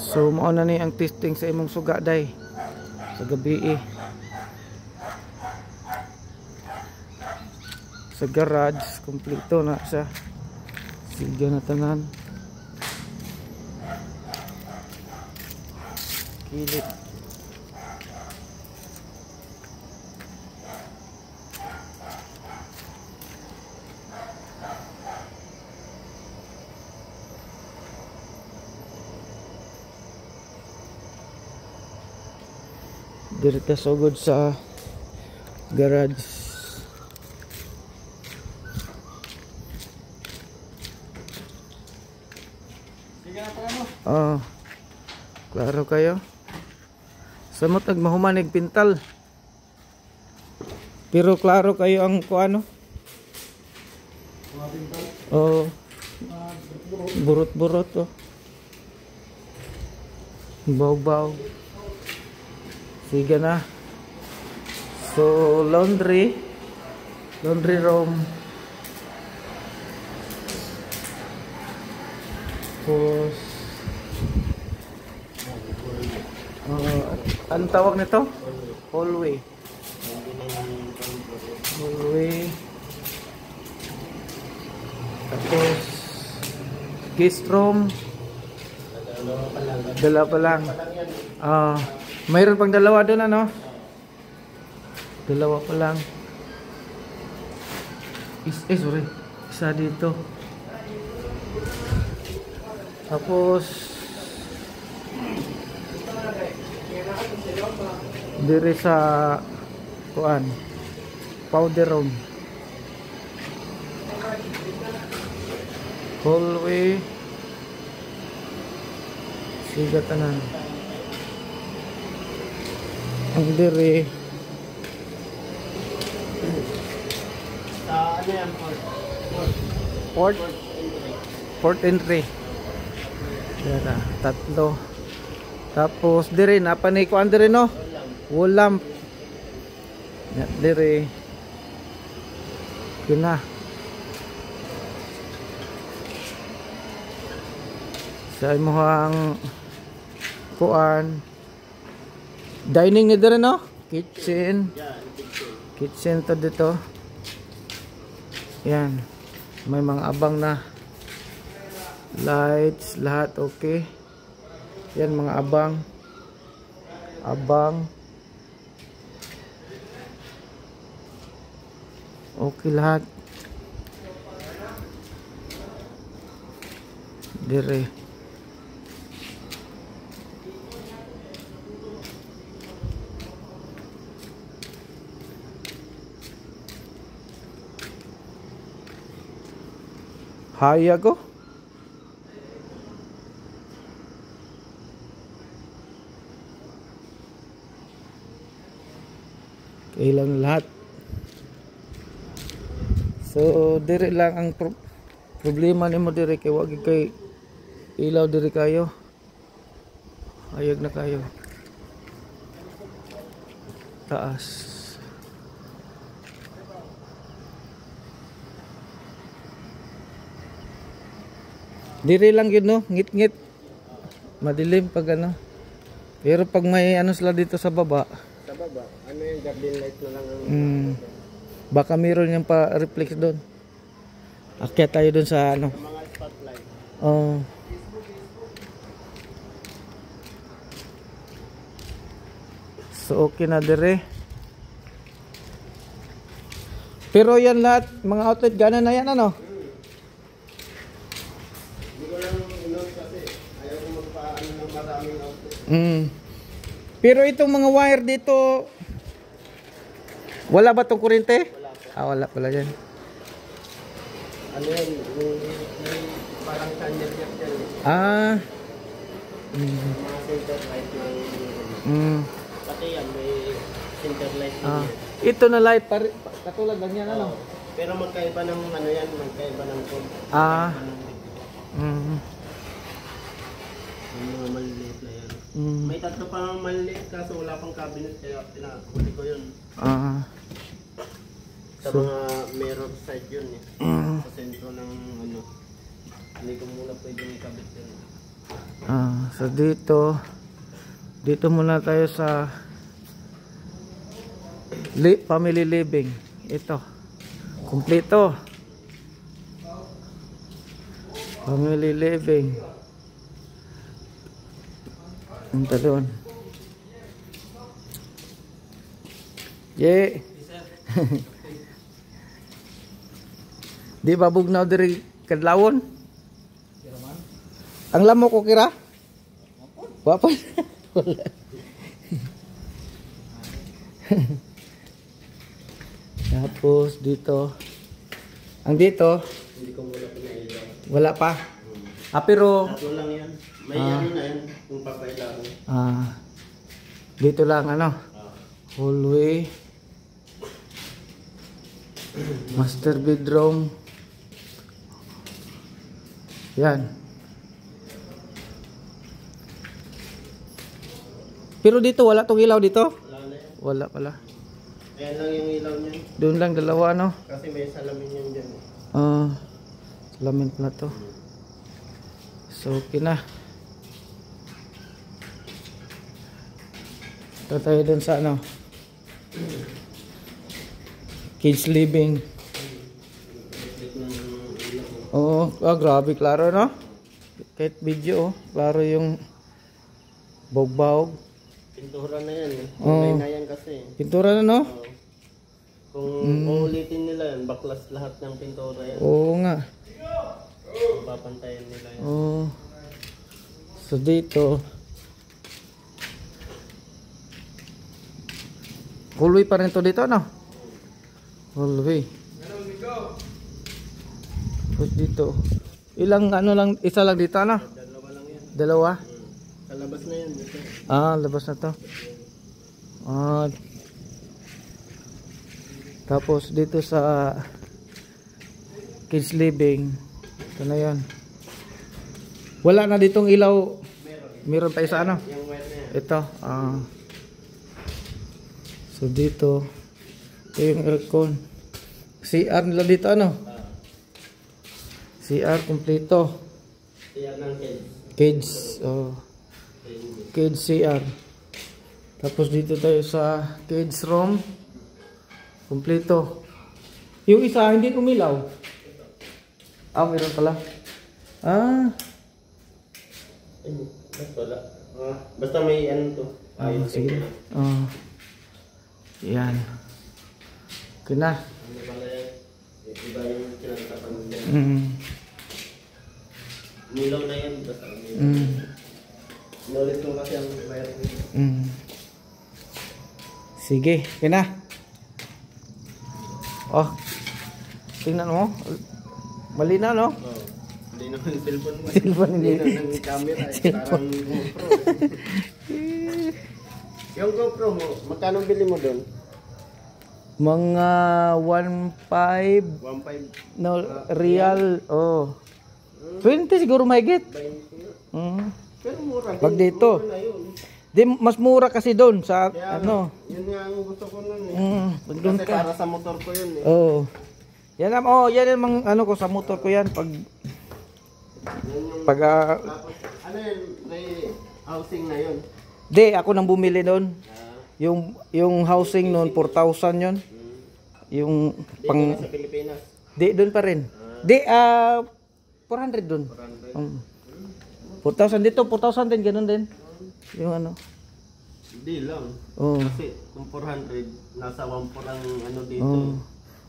So mao na ni ang testing sa imong suga day sa gabi sa garage. Kompleto na siya, silga na tanan, kilit. Dirita sugod sa garage. Oh, klaro kayo. Samot nagmahumanig pintal. Pero klaro kayo ang kuano. Oh, burot-burot oh. Baw-baw. Sige na. So laundry room. Tapos anong tawag nito? Hallway. Tapos guest room. Dalawa pa lang. Mayroon pang dalawa doon ano? Dalawa pa lang. Sorry. Isa dito. Tapos dire sa kuan, powder room. Hallway. Siga tanan. Ang dire ano yan? Port entry. Dara, tatlo. Tapos dire napanay ko andre no? Wall lamp. Ya dire. Kina. Sa imong kuan. Dining ni dire no? Kitchen. Kitchen to dito. Yan. May mga abang na. Lights, lahat okay. Yan mga abang. Okay lahat. Dire. Hayag ko. Kailang lahat. So dire lang ang problema nimo dire kay wag kay ilaw dire kayo. Hayag na kayo. Taas. Dire lang yun no, ngit-ngit. Madilim pag ano. Pero pag may ano sila dito sa baba. Sa baba, ano yung garden light na lang ang baka meron yung pa-reflex doon. Akyat tayo doon sa ano. mga spotlight. Oh. So okay na dire. Pero yan lahat, mga outlet gana na yan ano. Pero itong mga wire dito, wala ba itong kuryente? Wala pala yan. Ano yan? Yung parang channel yan. Mga center light ng pati yan, may center light din. Ito na light, katulad lang yan ano? Pero magkaiba ng ano yan, magkaiba ng code. Yung mga maliliit na yan. May tatlo pang maliliit kaso wala pang cabinet kaya pinakuli ko yun. Sa mga mirror side yun Sa sentro ng ano. Hindi ko muna pwedeng ikabit yun. So dito muna tayo sa family living. Ito, kumpleto. Family living. Punta doon. Yeah. Di ba bugnaw diri kadlawon? Ang lamo ko kira? Wapon. Wala. Tapos dito. Ang dito, Hindi ko muna pinailaw. wala pa. Pero Tatlo lang yan. May ano na yan, kung papailaw. dito lang ano. Hallway. Master bedroom. Yan. Pero dito wala tong ilaw dito? Wala na yan. Wala pala. Ayan lang yung ilaw niya. Doon lang dalawa no. Kasi may salamin yan dyan. Salamin pala to. So okay na. Ito tayo dun sa ano. Kids living. Grabe klaro no. Kahit video klaro yung bog-bog. Pintura na yan. Kulay na yan kasi. Pintura na no? Kung uulitin nila yan, baklas lahat ng pintura yan. Oo nga. Papantayan nila yan. So dito hallway pa rin to dito no? Hallway. Tapos dito ilang ano lang, isa lang dito ano? Dalawa lang yan. Dalawa? Sa labas na yan. Ito. Labas na to. Tapos dito sa kids living, ito na yan. Wala na ditong ilaw. Meron pa isa ano? Yung white na yan. Ito. So dito, ito yung aircon. CR nila dito ano? CR kompleto. Yan ng kids. Kids. Kids CR. Tapos dito tayo sa kids room. Kompleto. Yung isa hindi umilaw. Meron pala. Wala. Basta may ano to. Sige. Yan. Okay na. Ano pala yan? Iba yung kinatapan nila. Nilaw na yan. Basta Knowledge ko kasi ang wire. Sige. Okay na. Tingnan mo. Mali na no? Hindi naman yung cellphone mo. Cellphone Hindi hindi. naman yung camera. Parang GoPro. Yung GoPro mo, magkano bili mo doon? Mga 1.5 1.5. no real. 20 siguro mahigit. 20. Pero mura. Pag dito. Mura na yun. Di mas mura kasi doon sa Kaya ano. Yun nga ang gusto ko nun Pag doon Kasi ka. para sa motor ko yun Yan yan ang ano ko sa motor ko yan pag Yan yung, pag tapos, ano yun, may housing na yun. ako nang bumili doon. Yung housing noon 4,000 yon. Yung Dito pang na sa Pilipinas. doon pa rin. 400 doon. 4,000 dito, 4,000 din ganun din. Yung ano. Hindi lang. Oh. Kasi kung 400, nasa 1 po lang ano dito.